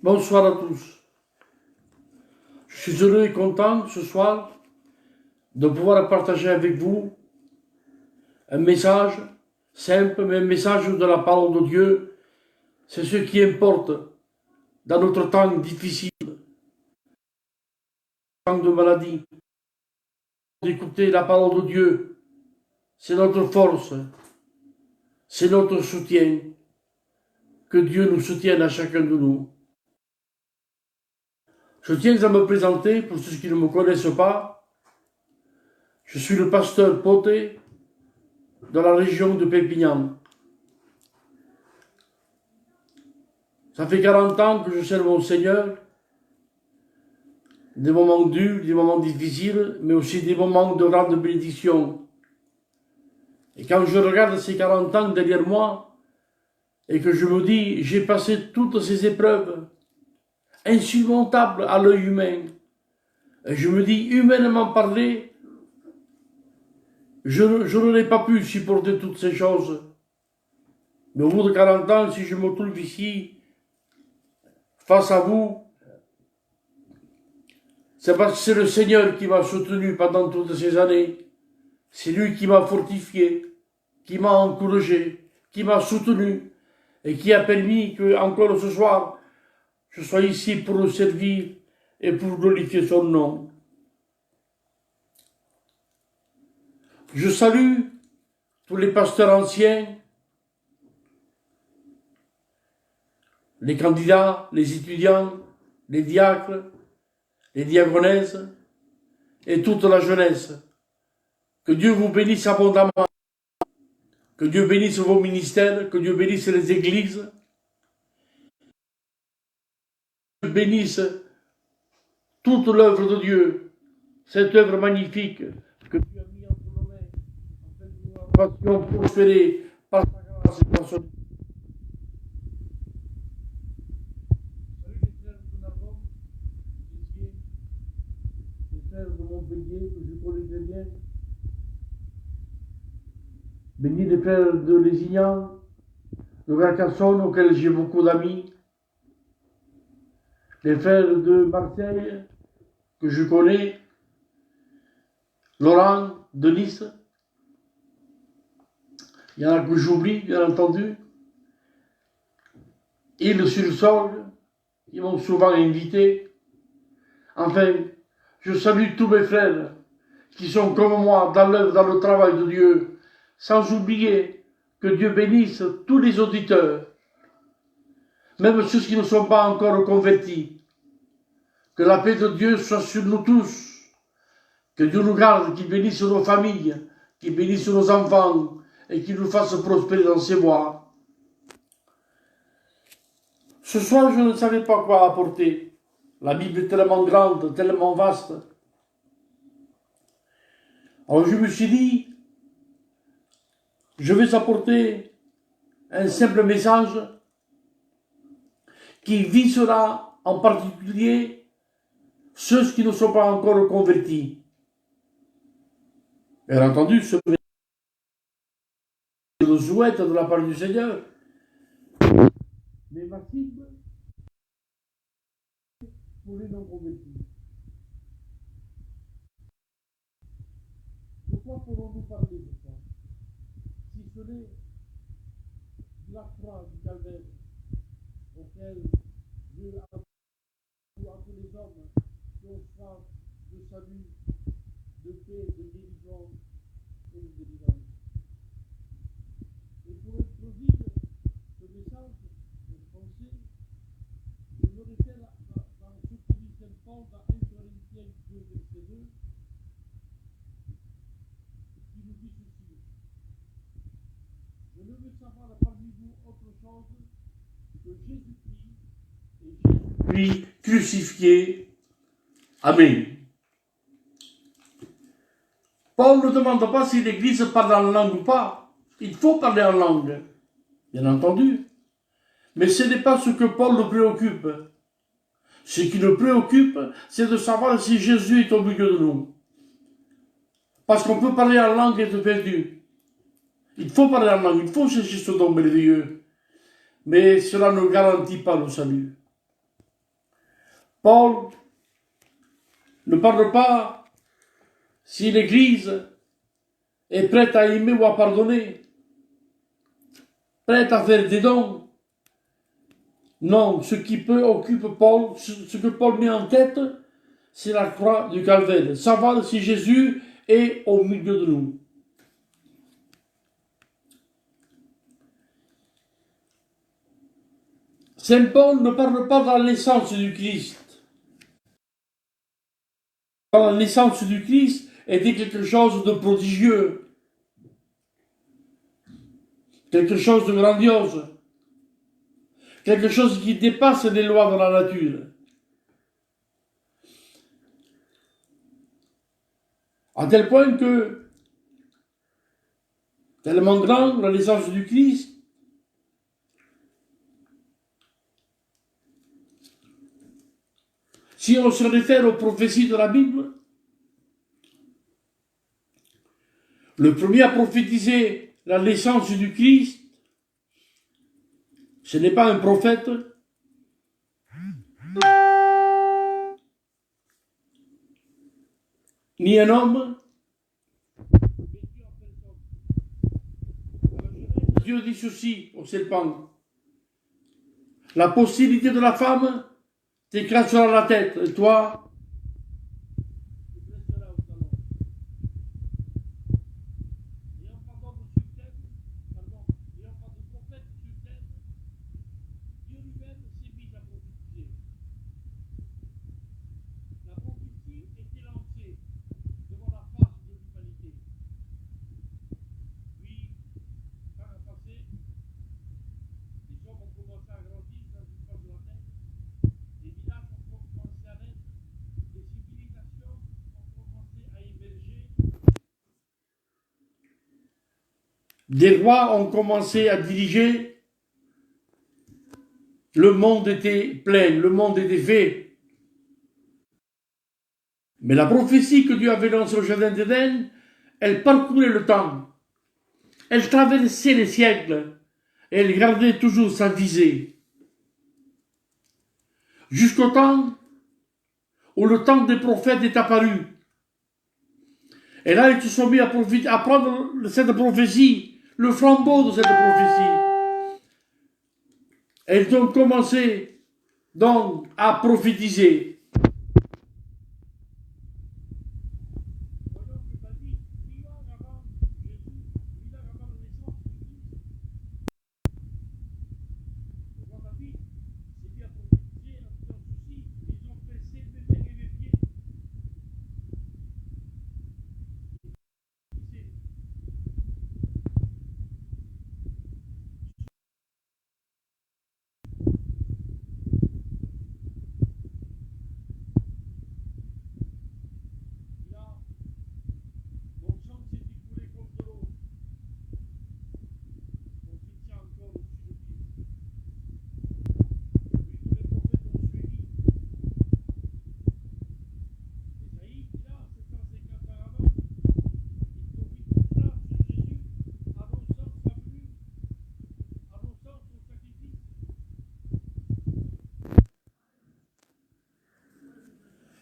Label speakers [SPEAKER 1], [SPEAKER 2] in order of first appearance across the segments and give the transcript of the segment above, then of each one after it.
[SPEAKER 1] Bonsoir à tous. Je suis heureux et content ce soir de pouvoir partager avec vous un message simple, mais un message de la parole de Dieu. C'est ce qui importe dans notre temps difficile, temps de maladie. D'écouter la parole de Dieu, c'est notre force, c'est notre soutien. Que Dieu nous soutienne à chacun de nous. Je tiens à me présenter, pour ceux qui ne me connaissent pas. Je suis le pasteur Poté de la région de Perpignan. Ça fait 40 ans que je sers mon Seigneur. Des moments durs, des moments difficiles, mais aussi des moments de grande bénédiction. Et quand je regarde ces 40 ans derrière moi, et que je me dis, j'ai passé toutes ces épreuves insurmontables à l'œil humain, et je me dis, humainement parlé, je n'aurais pas pu supporter toutes ces choses. Mais au bout de 40 ans, si je me trouve ici, face à vous, c'est parce que c'est le Seigneur qui m'a soutenu pendant toutes ces années. C'est lui qui m'a fortifié, qui m'a encouragé, qui m'a soutenu et qui a permis que, encore ce soir, je sois ici pour le servir et pour glorifier son nom. Je salue tous les pasteurs anciens, les candidats, les étudiants, les diacres, les diaconesses et toute la jeunesse. Que Dieu vous bénisse abondamment. Que Dieu bénisse vos ministères, que Dieu bénisse les églises. Que Dieu bénisse toute l'œuvre de Dieu, cette œuvre magnifique que Dieu a mis entre nos mains, afin que nous la fassions prospérer par sa grâce et par son... Salut les frères de Narbonne, les frères de Montpellier, que je connais très bien. Bénis les frères de Lézignan, de Carcassonne, auxquels j'ai beaucoup d'amis. Les frères de Marseille, que je connais. Laurent, de Nice. Il y en a que j'oublie, bien entendu. Île-sur-Sorgue, ils m'ont souvent invité. Enfin, je salue tous mes frères qui sont comme moi dans l'œuvre, dans le travail de Dieu, sans oublier que Dieu bénisse tous les auditeurs, même ceux qui ne sont pas encore convertis. Que la paix de Dieu soit sur nous tous. Que Dieu nous garde, qu'il bénisse nos familles, qu'il bénisse nos enfants et qu'il nous fasse prospérer dans ses voies. Ce soir, je ne savais pas quoi apporter. La Bible est tellement grande, tellement vaste. Alors je me suis dit, je vais apporter un simple message qui visera en particulier ceux qui ne sont pas encore convertis. Bien entendu, ce message je le souhaite de la part du Seigneur. Mais ma cible pour les non convertis. De quoi pourrons-nous parler ce soir? Si ce n'est de la croix du calvaire auquel Dieu a donné à tous les hommes qui ont soif de salut, de paix, de guérison et de délivrance. Et pour introduire ce message, cette pensée, je me réfère dans ce que dit Saint Paul dans 1 Corinthiens 2, verset 2, qui nous dit ceci. Je ne veux savoir parmi vous autre chose que Jésus-Christ et Jésus-Christ crucifié. Amen. Paul ne demande pas si l'Église parle en langue ou pas. Il faut parler en langue, bien entendu. Mais ce n'est pas ce que Paul le préoccupe. Ce qui le préoccupe, c'est de savoir si Jésus est au milieu de nous. Parce qu'on peut parler en langue et être perdu. Il faut parler en langue, il faut chercher ce don merveilleux. Mais cela ne garantit pas le salut. Paul ne parle pas si l'Église est prête à aimer ou à pardonner, prête à faire des dons. Non, ce qui préoccupe Paul, ce que Paul met en tête, c'est la croix du Calvaire. Savoir si Jésus est au milieu de nous. Saint Paul ne parle pas de la naissance du Christ. La naissance du Christ était quelque chose de prodigieux, quelque chose de grandiose, quelque chose qui dépasse les lois de la nature. À tel point que, tellement grande la naissance du Christ, si on se réfère aux prophéties de la Bible, le premier à prophétiser la naissance du Christ, ce n'est pas un prophète, ni un homme. Dieu dit ceci au serpent: la postérité de la femme t'écrasera la tête, et toi, des rois ont commencé à diriger, le monde était plein, le monde était fait. Mais la prophétie que Dieu avait lancée au jardin d'Éden, elle parcourait le temps. Elle traversait les siècles. Et elle gardait toujours sa visée. Jusqu'au temps où le temps des prophètes est apparu. Et là, ils se sont mis à prendre cette prophétie, le flambeau de cette prophétie. Et ils ont commencé donc à prophétiser.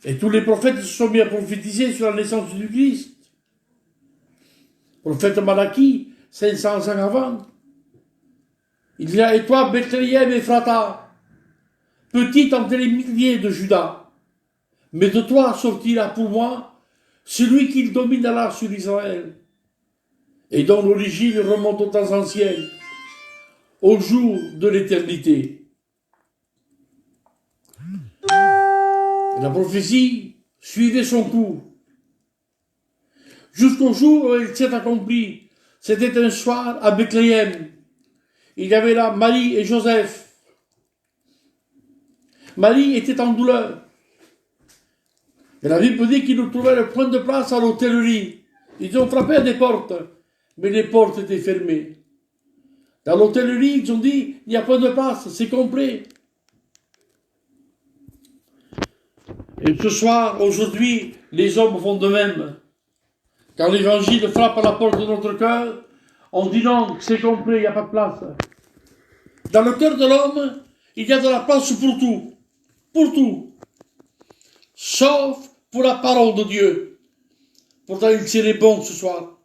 [SPEAKER 1] Et tous les prophètes se sont mis à prophétiser sur la naissance du Christ. Prophète Malachie, 500 ans avant. Il dit là, et toi, Bethléem Ephrata, petite entre les milliers de Judas, mais de toi sortira pour moi celui qui dominera sur Israël, et dont l'origine remonte aux temps anciens, au jour de l'éternité. La prophétie suivait son cours. Jusqu'au jour où elle s'est accomplie. C'était un soir à Bethléem. Il y avait là Marie et Joseph. Marie était en douleur. Et la Bible dit qu'ils ne trouvaient le point de place à l'hôtellerie. Ils ont frappé à des portes, mais les portes étaient fermées. Dans l'hôtellerie, ils ont dit, il n'y a pas de place, c'est complet. Et ce soir, aujourd'hui, les hommes font de même. Quand l'évangile frappe à la porte de notre cœur, on dit non, c'est complet, il n'y a pas de place. Dans le cœur de l'homme, il y a de la place pour tout. Pour tout. sauf pour la parole de Dieu. Pourtant, il serait bon ce soir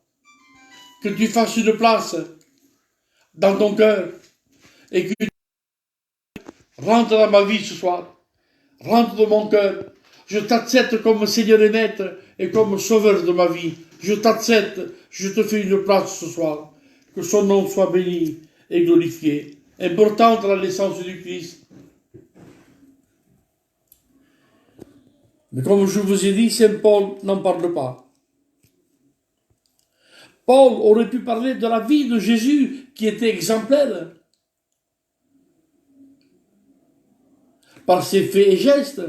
[SPEAKER 1] que tu fasses une place dans ton cœur et que tu rentres dans ma vie ce soir. Rentre dans mon cœur. Je t'accepte comme Seigneur et Maître et comme Sauveur de ma vie. Je t'accepte. Je te fais une place ce soir. Que son nom soit béni et glorifié. Importante la naissance du Christ. Mais comme je vous ai dit, Saint Paul n'en parle pas. Paul aurait pu parler de la vie de Jésus qui était exemplaire. Par ses faits et gestes,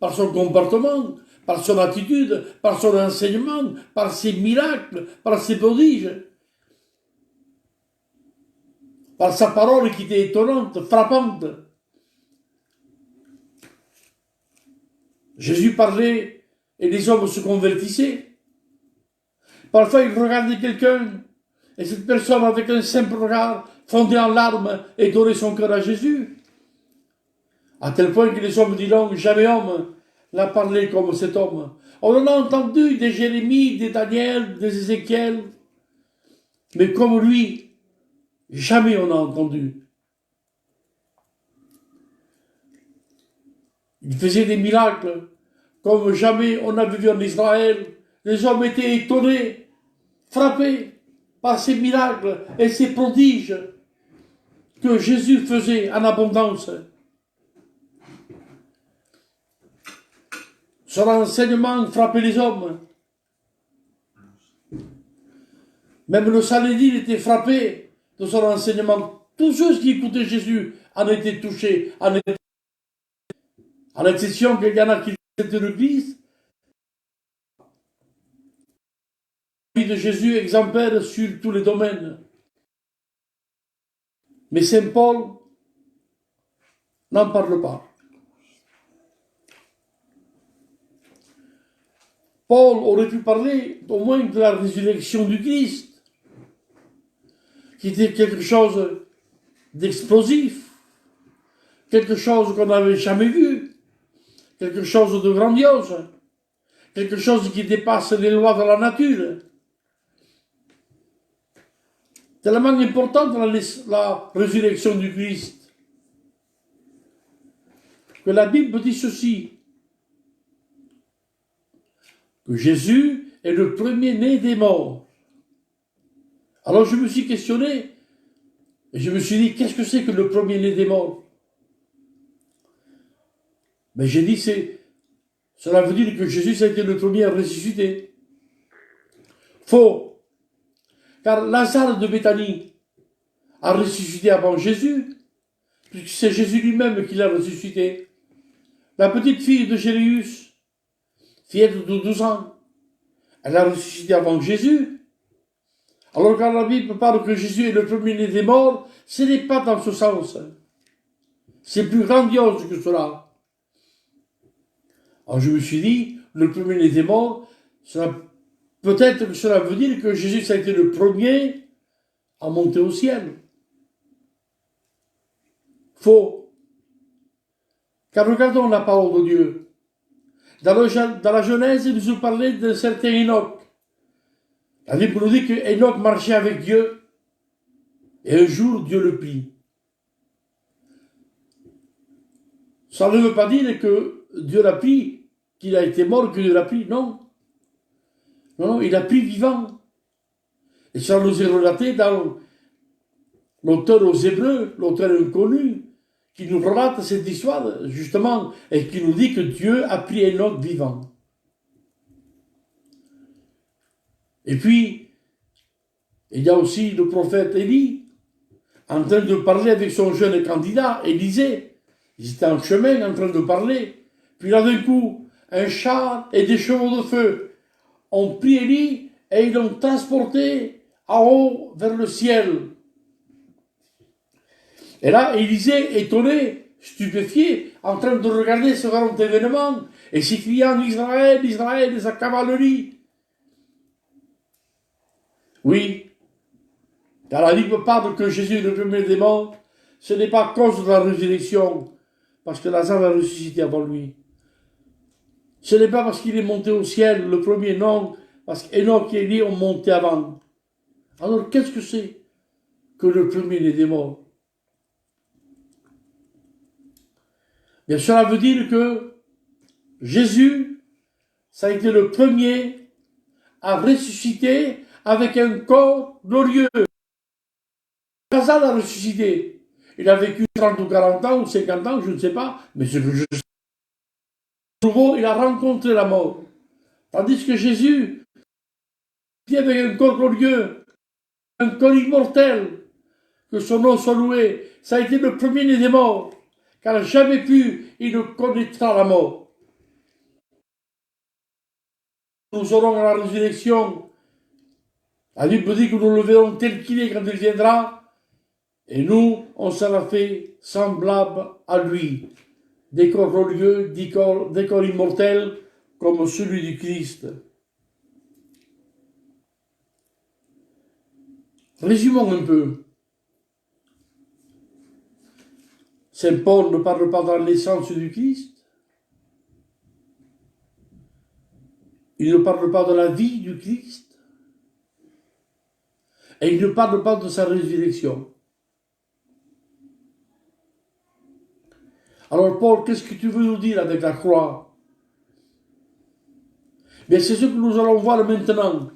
[SPEAKER 1] par son comportement, par son attitude, par son enseignement, par ses miracles, par ses prodiges, par sa parole qui était étonnante, frappante. Jésus parlait et les hommes se convertissaient. Parfois, il regardait quelqu'un et cette personne, avec un simple regard, fondait en larmes et donnait son cœur à Jésus. À tel point que les hommes diront, jamais homme n'a parlé comme cet homme. On en a entendu des Jérémie, des Daniel, des Ézéchiel, mais comme lui, jamais on n'a entendu. Il faisait des miracles, comme jamais on avait vu en Israël. Les hommes étaient étonnés, frappés par ces miracles et ces prodiges que Jésus faisait en abondance. Son enseignement frappait les hommes. Même le Sanhédrin était frappé de son enseignement. Tous ceux qui écoutaient Jésus en étaient touchés, à l'exception qu'il y en a qui étaient le Christ. La vie de Jésus exemplaire sur tous les domaines. Mais Saint Paul n'en parle pas. Paul aurait pu parler au moins de la résurrection du Christ, qui était quelque chose d'explosif, quelque chose qu'on n'avait jamais vu, quelque chose de grandiose, quelque chose qui dépasse les lois de la nature. Tellement importante la résurrection du Christ, que la Bible dit ceci, que Jésus est le premier-né des morts. Alors je me suis questionné, et je me suis dit, qu'est-ce que c'est que le premier-né des morts? Mais j'ai dit, cela veut dire que Jésus a été le premier à ressusciter. Faux. Car Lazare de Béthanie a ressuscité avant Jésus, puisque c'est Jésus lui-même qui l'a ressuscité. La petite fille de Jéréus, fillette de 12 ans, elle a ressuscité avant Jésus. Alors quand la Bible parle que Jésus est le premier-né des morts, ce n'est pas dans ce sens. C'est plus grandiose que cela. Alors je me suis dit, le premier-né des morts, peut-être que cela veut dire que Jésus a été le premier à monter au ciel. Faux. Car regardons la parole de Dieu. Dans la Genèse, il nous parlait d'un certain Enoch. La Bible nous dit que Enoch marchait avec Dieu, et un jour, Dieu le prit. Ça ne veut pas dire que Dieu l'a pris, qu'il a été mort, que Dieu l'a pris, non. Non, il a pris vivant. Et ça nous est relaté dans l'auteur aux Hébreux, l'auteur inconnu, qui nous relate cette histoire, justement, et qui nous dit que Dieu a pris Enoch vivant. Et puis, il y a aussi le prophète Élie, en train de parler avec son jeune candidat, Élisée. Ils étaient en chemin, en train de parler. Puis là, d'un coup, un char et des chevaux de feu ont pris Élie et ils l'ont transporté en haut vers le ciel. Et là, Élisée, étonné, stupéfié, en train de regarder ce grand événement, et s'écriant Israël, Israël et sa cavalerie. Oui, car la Bible parle que Jésus est le premier des morts, ce n'est pas à cause de la résurrection, parce que Lazare a ressuscité avant lui. Ce n'est pas parce qu'il est monté au ciel, le premier, non, parce qu'Enoch et Élie ont monté avant. Alors, qu'est-ce que c'est que le premier des morts? Bien, cela veut dire que Jésus, ça a été le premier à ressusciter avec un corps glorieux. Lazare a ressuscité. Il a vécu 30 ou 40 ans ou 50 ans, je ne sais pas, mais ce que je sais, nouveau, il a rencontré la mort. Tandis que Jésus, qui avec un corps glorieux, un corps immortel, que son nom soit loué, ça a été le premier des morts, car jamais plus il ne connaîtra la mort. Nous aurons à la résurrection, la Bible dit que nous le verrons tel qu'il est quand il viendra, et nous, on sera fait semblable à lui. Des corps glorieux, des corps immortels, comme celui du Christ. Résumons un peu. Saint Paul ne parle pas de la naissance du Christ. Il ne parle pas de la vie du Christ. Et il ne parle pas de sa résurrection. Alors Paul, qu'est-ce que tu veux nous dire avec la croix? Bien, c'est ce que nous allons voir maintenant.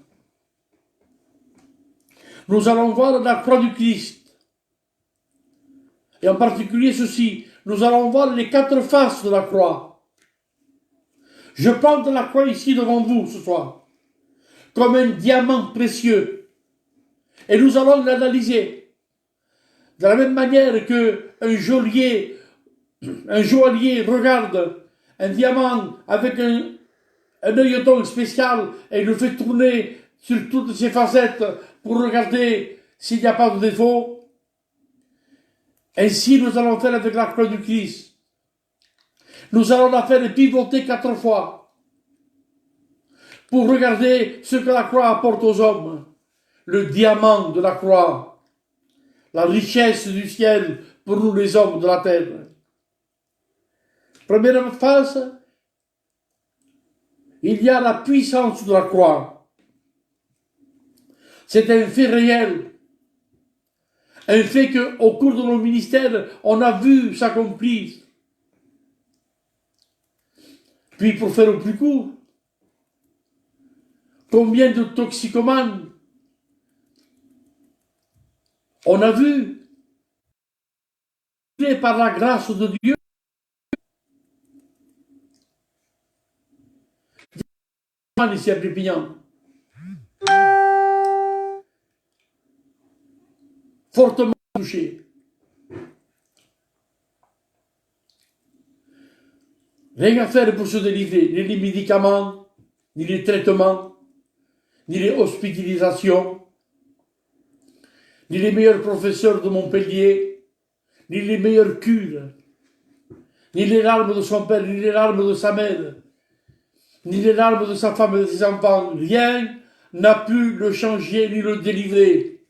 [SPEAKER 1] Nous allons voir la croix du Christ. Et en particulier ceci, nous allons voir les 4 faces de la croix. Je plante la croix ici devant vous ce soir, comme un diamant précieux. Et nous allons l'analyser. De la même manière qu'un joaillier regarde un diamant avec un œilleton spécial et le fait tourner sur toutes ses facettes pour regarder s'il n'y a pas de défaut. Ainsi, nous allons faire avec la croix du Christ. Nous allons la faire pivoter 4 fois pour regarder ce que la croix apporte aux hommes. Le diamant de la croix, la richesse du ciel pour nous les hommes de la terre. Première phase, il y a la puissance de la croix. C'est un fait réel. Un fait qu'au cours de nos ministères, on a vu s'accomplir. Puis pour faire au plus court, combien de toxicomanes on a vu, par la grâce de Dieu, ici à Pépignan, fortement touchés. Rien à faire pour se délivrer, ni les médicaments, ni les traitements, ni les hospitalisations, ni les meilleurs professeurs de Montpellier, ni les meilleures cures, ni les larmes de son père, ni les larmes de sa mère, ni les larmes de sa femme et de ses enfants. Rien n'a pu le changer ni le délivrer.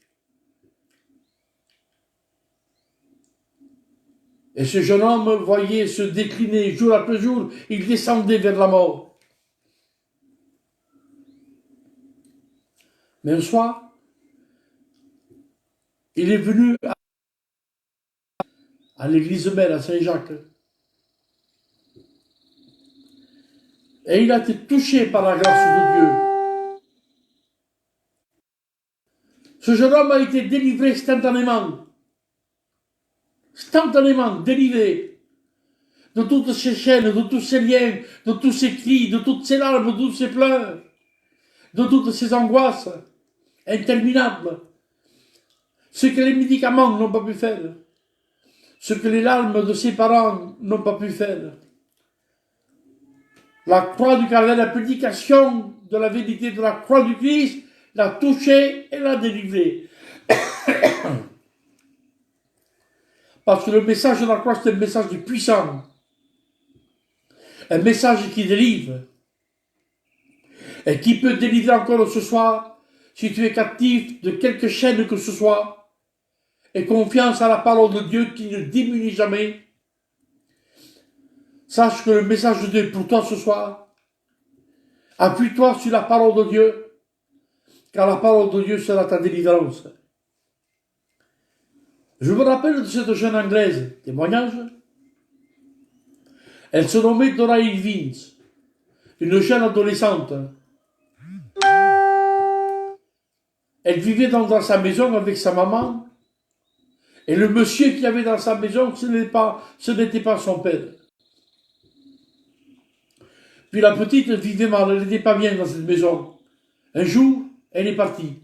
[SPEAKER 1] Et ce jeune homme voyait se décliner jour après jour, il descendait vers la mort. Mais un soir, il est venu à l'église mère, à Saint-Jacques. Et il a été touché par la grâce de Dieu. Ce jeune homme a été délivré instantanément. Instantanément délivré de toutes ces chaînes, de tous ces liens, de tous ces cris, de toutes ces larmes, de tous ces pleurs, de toutes ces angoisses interminables. Ce que les médicaments n'ont pas pu faire, ce que les larmes de ses parents n'ont pas pu faire. La croix du Calvaire, la prédication de la vérité de la croix du Christ, l'a touché et l'a délivré. Parce que le message de la croix, c'est un message puissant. Un message qui délivre. Et qui peut délivrer encore ce soir, si tu es captif de quelque chaîne que ce soit, et confiance à la parole de Dieu qui ne diminue jamais. Sache que le message de Dieu pour toi ce soir, Appuie-toi sur la parole de Dieu, car la parole de Dieu sera ta délivrance. Je me rappelle de cette jeune Anglaise, témoignage. Elle se nommait Dora Evans, une jeune adolescente. Elle vivait dans sa maison avec sa maman, et le monsieur qui avait dans sa maison, ce n'était pas son père. Puis la petite vivait mal, elle n'était pas bien dans cette maison. Un jour, elle est partie.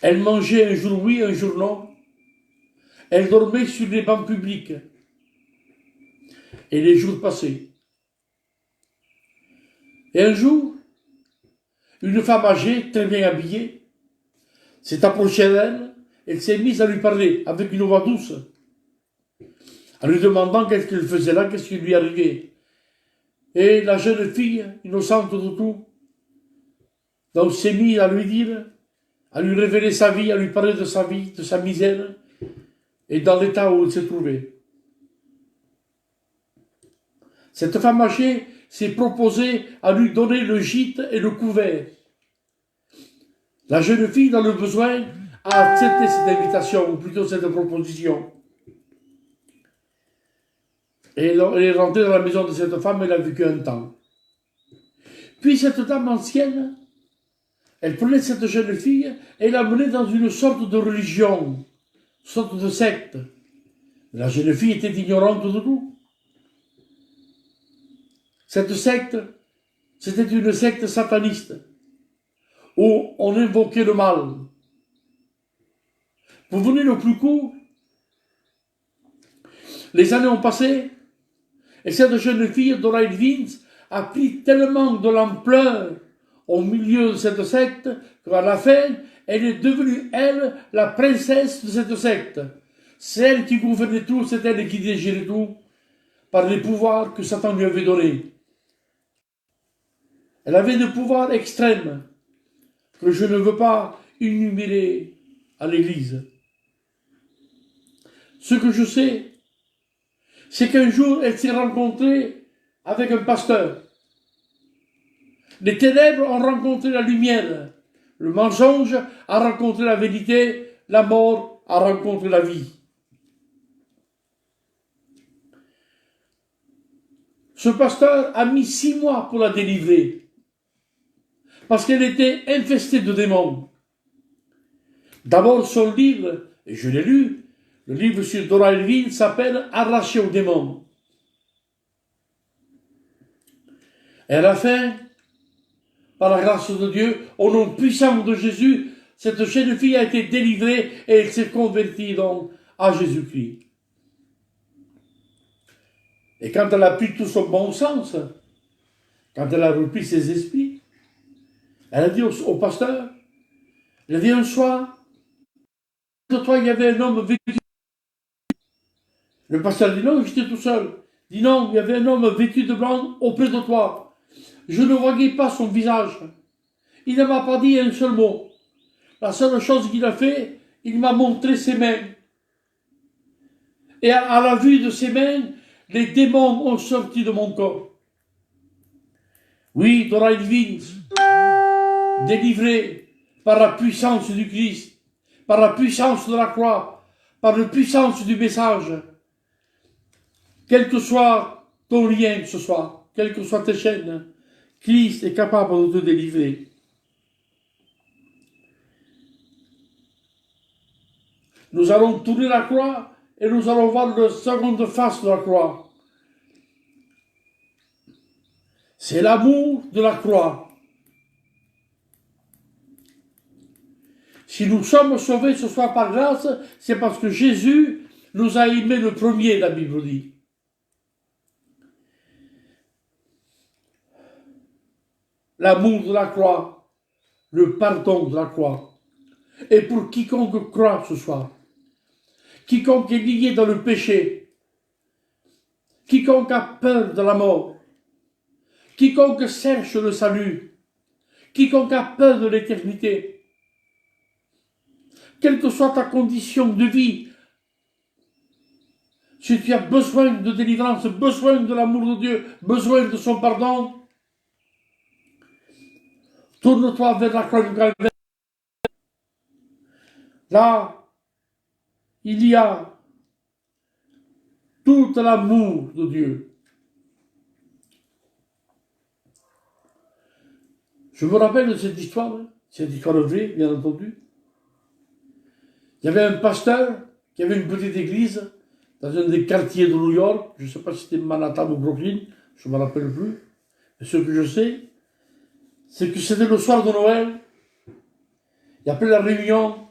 [SPEAKER 1] Elle mangeait un jour oui, un jour non. Elle dormait sur les bancs publics. Et les jours passaient. Et un jour, une femme âgée, très bien habillée, s'est approchée d'elle, elle s'est mise à lui parler avec une voix douce, en lui demandant qu'est-ce qu'elle faisait là, qu'est-ce qui lui arrivait. Et la jeune fille, innocente de tout, donc s'est mise à lui dire, à lui révéler sa vie, à lui parler de sa vie, de sa misère, et dans l'état où elle se trouvait. Cette femme âgée s'est proposée à lui donner le gîte et le couvert. La jeune fille, dans le besoin, a accepté cette invitation, ou plutôt cette proposition. Et elle est rentrée dans la maison de cette femme, elle a vécu un temps. Puis cette dame ancienne, elle prenait cette jeune fille et la menait dans une sorte de religion, une sorte de secte. La jeune fille était ignorante de tout. Cette secte, c'était une secte sataniste, où on invoquait le mal. Pour venir le plus court, les années ont passé, et cette jeune fille, Dora Evans, a pris tellement de l'ampleur au milieu de cette secte, qu'à la fin, elle est devenue, elle, la princesse de cette secte. C'est elle qui gouvernait tout, c'est elle qui dirigeait tout, par les pouvoirs que Satan lui avait donnés. Elle avait des pouvoirs extrêmes, que je ne veux pas énumérer à l'Église. Ce que je sais, c'est qu'un jour, elle s'est rencontrée avec un pasteur. Les ténèbres ont rencontré la lumière. Le mensonge a rencontré la vérité. La mort a rencontré la vie. Ce pasteur a mis 6 mois pour la délivrer. Parce qu'elle était infestée de démons. D'abord, son livre, et je l'ai lu, le livre sur Dora Evans s'appelle Arraché aux démons. Et à la fin, par la grâce de Dieu, au nom puissant de Jésus, cette jeune fille a été délivrée et elle s'est convertie donc à Jésus-Christ. Et quand elle a pris tout son bon sens, quand elle a repris ses esprits, elle a dit au pasteur, elle a dit un soir, de toi il y avait un homme vêtu. Le pasteur dit non, j'étais tout seul. Il dit non, il y avait un homme vêtu de blanc auprès de toi. Je ne voyais pas son visage. Il ne m'a pas dit un seul mot. La seule chose qu'il a fait, il m'a montré ses mains. Et à la vue de ses mains, les démons ont sorti de mon corps. Oui, Dora Evans, délivrée par la puissance du Christ, par la puissance de la croix, par la puissance du message. Quel que soit ton lien ce soir, quelles que soient tes chaînes, Christ est capable de te délivrer. Nous allons tourner la croix et nous allons voir la seconde face de la croix. C'est l'amour de la croix. Si nous sommes sauvés ce soir par grâce, c'est parce que Jésus nous a aimés le premier, la Bible dit. L'amour de la croix, le pardon de la croix. Et pour quiconque croit ce soir, quiconque est lié dans le péché, quiconque a peur de la mort, quiconque cherche le salut, quiconque a peur de l'éternité, quelle que soit ta condition de vie, si tu as besoin de délivrance, besoin de l'amour de Dieu, besoin de son pardon, Tourne-toi vers la croix du Calvaire. Là, il y a tout l'amour de Dieu. Je me rappelle de cette histoire vraie, bien entendu. Il y avait un pasteur qui avait une petite église dans un des quartiers de New York. Je ne sais pas si c'était Manhattan ou Brooklyn, je ne me rappelle plus. Mais ce que je sais, c'est que c'était le soir de Noël. Et après la réunion,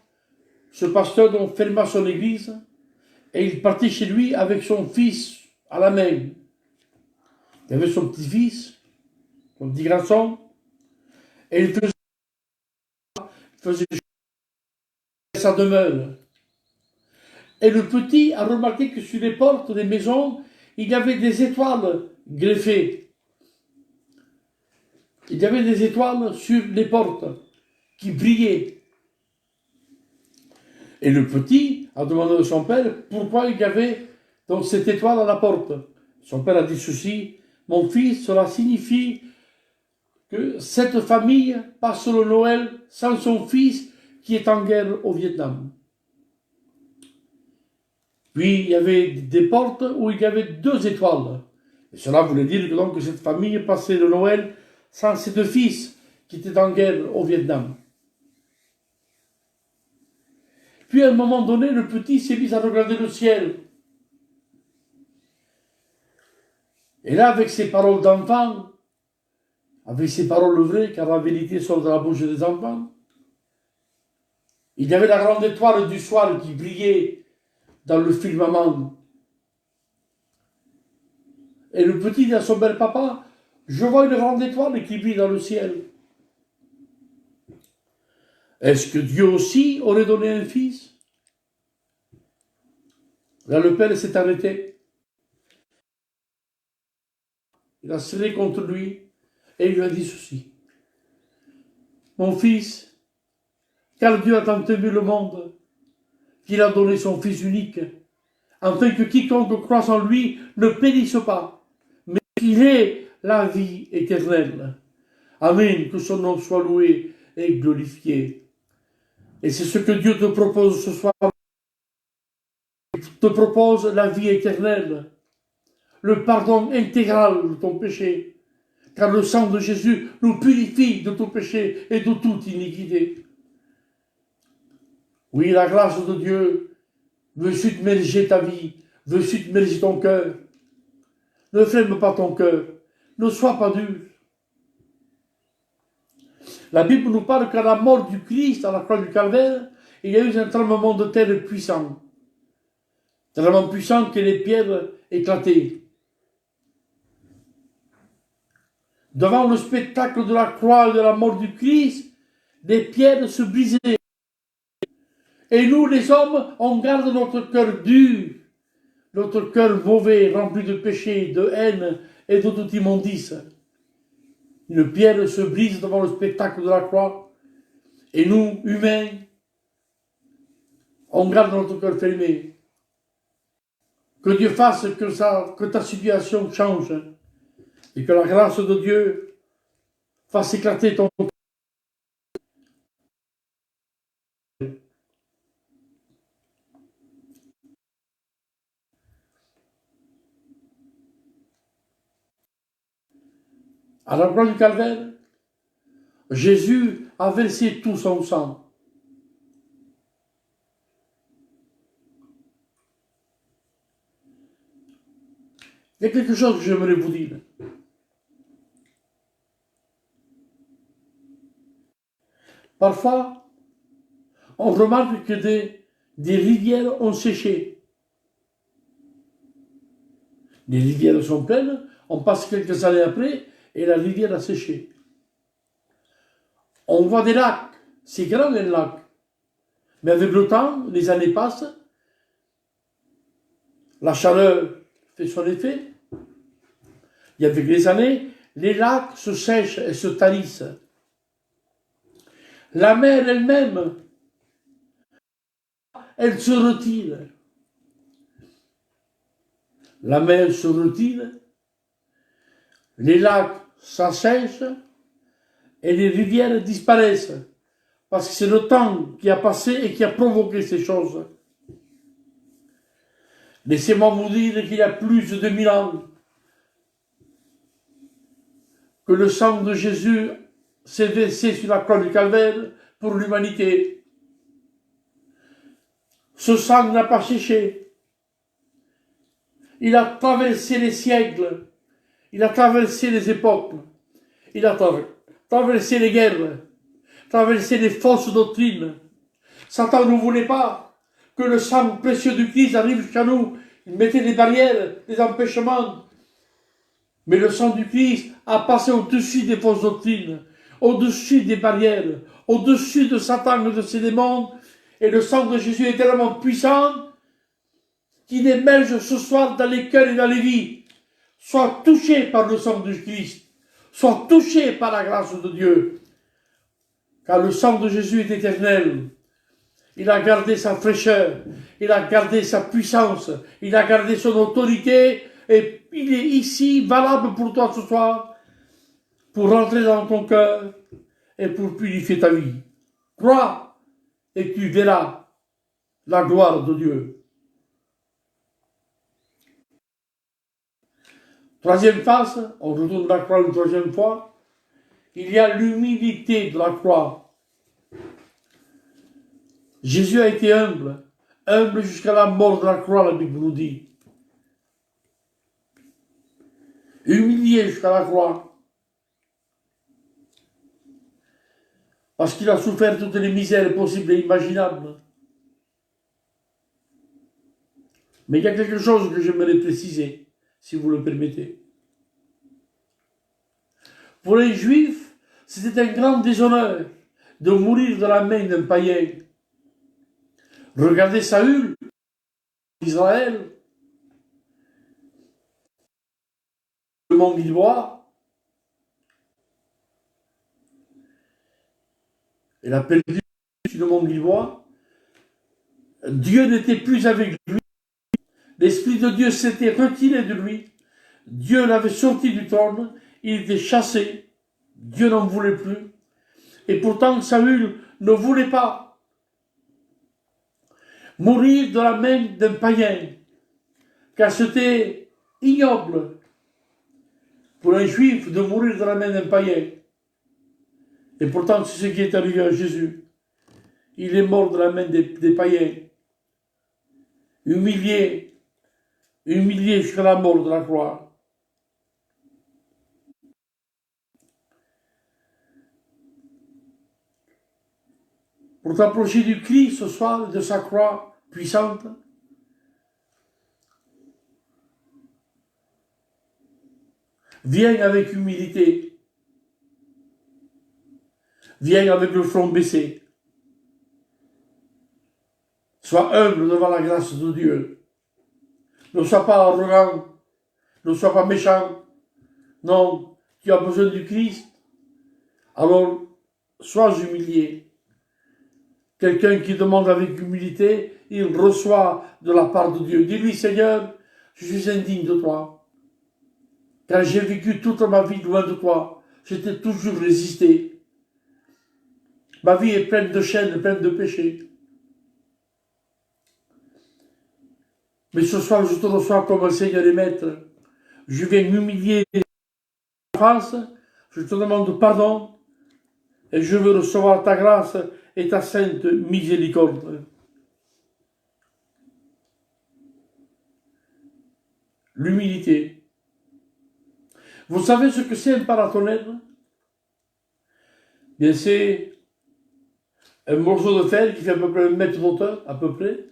[SPEAKER 1] ce pasteur donc ferma son église et il partit chez lui avec son fils à la main. Il y avait son petit-fils, son petit garçon, et il faisait sa demeure. Et le petit a remarqué que sur les portes des maisons, il y avait des étoiles greffées. Il y avait des étoiles sur les portes qui brillaient. Et le petit a demandé à son père pourquoi il y avait donc cette étoile à la porte. Son père a dit ceci: mon fils, cela signifie que cette famille passe le Noël sans son fils qui est en guerre au Vietnam. Puis il y avait des portes où il y avait 2 étoiles. Et cela voulait dire que donc cette famille passait le Noël sans ses 2 fils qui étaient en guerre au Vietnam. Puis à un moment donné, le petit s'est mis à regarder le ciel. Et là, avec ses paroles d'enfant, avec ses paroles vraies, car la vérité sort de la bouche des enfants, il y avait la grande étoile du soir qui brillait dans le firmament. Et le petit dit à son bel papa: je vois une grande étoile qui brille dans le ciel. Est-ce que Dieu aussi aurait donné un fils? Là, le père s'est arrêté. Il a serré contre lui et il lui a dit ceci: mon fils, car Dieu a tant aimé le monde qu'il a donné son Fils unique, afin que quiconque croit en lui ne périsse pas, mais qu'il ait la vie éternelle. Amen, que son nom soit loué et glorifié. Et c'est ce que Dieu te propose ce soir. Il te propose la vie éternelle, le pardon intégral de ton péché, car le sang de Jésus nous purifie de tout péché et de toute iniquité. Oui, la grâce de Dieu veut submerger ta vie, veut submerger ton cœur. Ne ferme pas ton cœur, ne sois pas dur. La Bible nous parle qu'à la mort du Christ, à la croix du Calvaire, il y a eu un tremblement de terre puissant. Tellement puissant que les pierres éclataient. Devant le spectacle de la croix et de la mort du Christ, les pierres se brisaient. Et nous, les hommes, on garde notre cœur dur, notre cœur mauvais, rempli de péché, de haine et de toute immondice. Une pierre se brise devant le spectacle de la croix. Et nous, humains, on garde notre cœur fermé. Que Dieu fasse que ta situation change. Et que la grâce de Dieu fasse éclater ton cœur. À la croix du Calvaire, Jésus a versé tout son sang. Il y a quelque chose que j'aimerais vous dire. Parfois, on remarque que des rivières ont séché. Les rivières sont pleines, on passe quelques années après, et la rivière a séché. On voit des lacs, c'est grand les lacs. Mais avec le temps, les années passent, la chaleur fait son effet, et avec les années, les lacs se sèchent et se tarissent. La mer elle-même, elle se retire. La mer se retire, les lacs s'assèchent, et les rivières disparaissent. Parce que c'est le temps qui a passé et qui a provoqué ces choses. Laissez-moi vous dire qu'il y a plus de 2000 ans que le sang de Jésus s'est versé sur la croix du Calvaire pour l'humanité. Ce sang n'a pas séché. Il a traversé les siècles. Il a traversé les époques. Il a traversé les guerres. Traversé les fausses doctrines. Satan ne voulait pas que le sang précieux du Christ arrive jusqu'à nous. Il mettait des barrières, des empêchements. Mais le sang du Christ a passé au-dessus des fausses doctrines, au-dessus des barrières, au-dessus de Satan et de ses démons. Et le sang de Jésus est tellement puissant qu'il émerge ce soir dans les cœurs et dans les vies. Sois touché par le sang du Christ. Sois touché par la grâce de Dieu. Car le sang de Jésus est éternel. Il a gardé sa fraîcheur. Il a gardé sa puissance. Il a gardé son autorité. Et il est ici, valable pour toi ce soir, pour rentrer dans ton cœur et pour purifier ta vie. Crois et tu verras la gloire de Dieu. Troisième face, on retourne la croix une troisième fois. Il y a l'humilité de la croix. Jésus a été humble, humble jusqu'à la mort de la croix, la Bible nous dit. Humilié jusqu'à la croix. Parce qu'il a souffert toutes les misères possibles et imaginables. Mais il y a quelque chose que j'aimerais préciser, si vous le permettez. Pour les Juifs, c'était un grand déshonneur de mourir de la main d'un païen. Regardez Saül, Israël, le mont Gilboa. Il a perdu le mont Gilboa. Dieu n'était plus avec lui. L'Esprit de Dieu s'était retiré de lui. Dieu l'avait sorti du trône. Il était chassé. Dieu n'en voulait plus. Et pourtant, Saül ne voulait pas mourir de la main d'un païen, car c'était ignoble pour un juif de mourir de la main d'un païen. Et pourtant, c'est ce qui est arrivé à Jésus. Il est mort de la main des païens, humilié jusqu'à la mort de la croix. Pour t'approcher du Christ ce soir, de sa croix puissante, viens avec humilité. Viens avec le front baissé. Sois humble devant la grâce de Dieu. Ne sois pas arrogant. Ne sois pas méchant. Non, tu as besoin du Christ. Alors, sois humilié. Quelqu'un qui demande avec humilité, il reçoit de la part de Dieu. Dis-lui, Seigneur, je suis indigne de toi. Car j'ai vécu toute ma vie loin de toi. Je t'ai toujours résisté. Ma vie est pleine de chaînes, pleine de péchés. Mais ce soir, je te reçois comme un Seigneur et Maître. Je viens m'humilier en face. Je te demande pardon. Et je veux recevoir ta grâce et ta sainte miséricorde. L'humilité. Vous savez ce que c'est un paratonnerre? Bien, c'est un morceau de fer qui fait à peu près 1 mètre de hauteur, à peu près.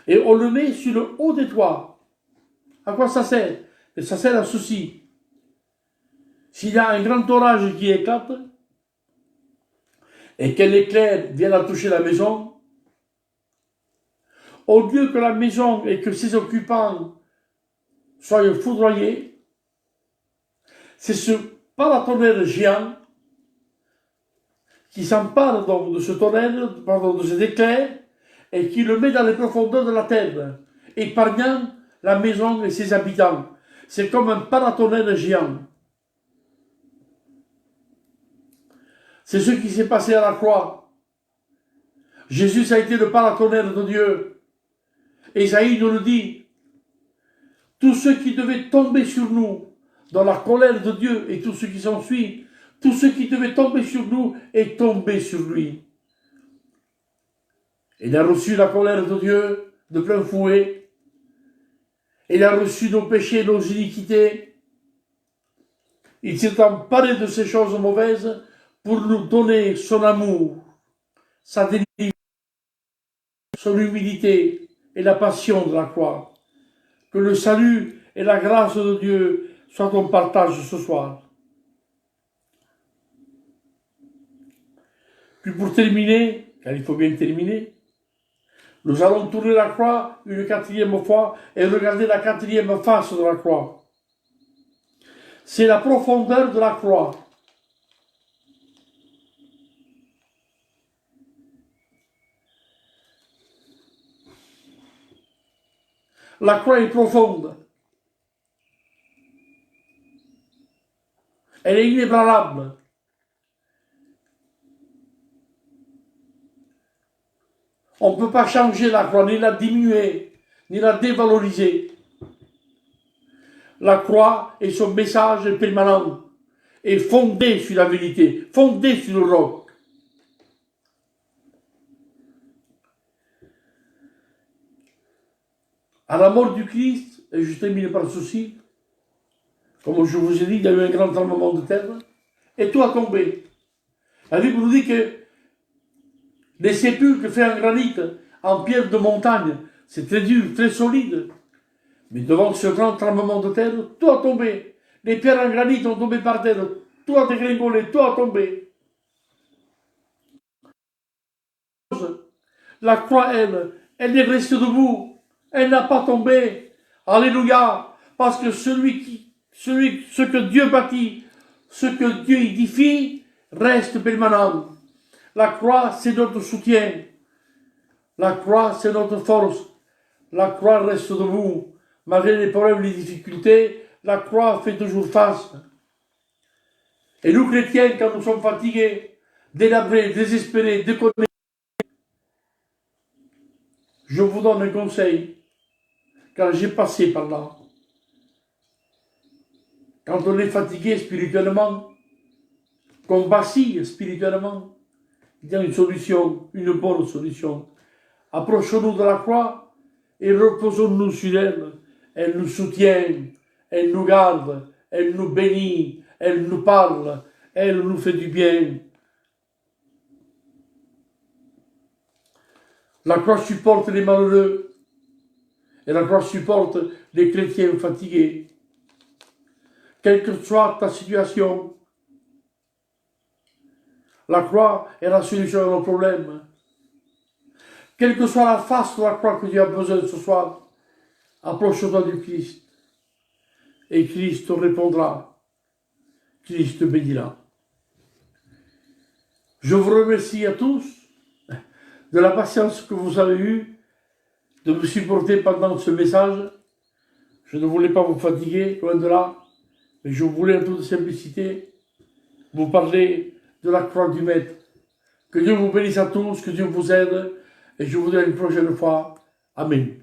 [SPEAKER 1] Et on le met sur le haut des toits. À quoi ça sert? Et ça sert à ceci. S'il y a un grand orage qui éclate, et qu'un éclair vienne à toucher la maison, au lieu que la maison et que ses occupants soient foudroyés, c'est ce paratonnerre géant qui s'empare donc de ce tonnerre, de cet éclair, et qui le met dans les profondeurs de la terre, épargnant la maison et ses habitants. C'est comme un paratonnerre géant. C'est ce qui s'est passé à la croix. Jésus a été le paratonnerre de Dieu. Ésaïe nous le dit. Tous ceux qui devaient tomber sur nous dans la colère de Dieu et tout ce qui s'ensuit, tout ce qui devait tomber sur nous est tombé sur lui. Il a reçu la colère de Dieu de plein fouet. Il a reçu nos péchés, nos iniquités. Il s'est emparé de ces choses mauvaises pour nous donner son amour, sa délivrance, son humilité et la passion de la croix. Que le salut et la grâce de Dieu soient ton partage ce soir. Puis pour terminer, car il faut bien terminer, nous allons tourner la croix une 4e fois et regarder la 4e face de la croix. C'est la profondeur de la croix. La croix est profonde. Elle est inébranlable. On ne peut pas changer la croix, ni la diminuer, ni la dévaloriser. La croix et son message est permanent, est fondé sur la vérité, fondé sur le roc. À la mort du Christ, et je termine par ceci, comme je vous ai dit, il y a eu un grand tremblement de terre, et tout a tombé. La Bible nous dit que les sépulcres faits en granit, en pierre de montagne, c'est très dur, très solide. Mais devant ce grand tremblement de terre, tout a tombé. Les pierres en granit ont tombé par terre, tout a dégringolé, tout a tombé. La croix, elle est restée debout. Elle n'a pas tombé. Alléluia. Parce que ce que Dieu bâtit, ce que Dieu édifie, reste permanent. La croix, c'est notre soutien. La croix, c'est notre force. La croix reste debout. Malgré les problèmes, les difficultés, la croix fait toujours face. Et nous, chrétiens, quand nous sommes fatigués, délabrés, désespérés, déconnectés, je vous donne un conseil. Quand j'ai passé par là, quand on est fatigué spirituellement, qu'on vacille spirituellement, il y a une solution, une bonne solution. Approchons-nous de la croix et reposons-nous sur elle. Elle nous soutient, elle nous garde, elle nous bénit, elle nous parle, elle nous fait du bien. La croix supporte les malheureux et la croix supporte les chrétiens fatigués. Quelle que soit ta situation, la croix est la solution à nos problèmes. Quelle que soit la face de la croix que tu as besoin ce soir, approche-toi du Christ. Et Christ te répondra. Christ te bénira. Je vous remercie à tous de la patience que vous avez eue de me supporter pendant ce message. Je ne voulais pas vous fatiguer, loin de là, mais je voulais en toute simplicité vous parler de la croix du Maître. Que Dieu vous bénisse à tous, que Dieu vous aide, et je vous dis à une prochaine fois. Amen.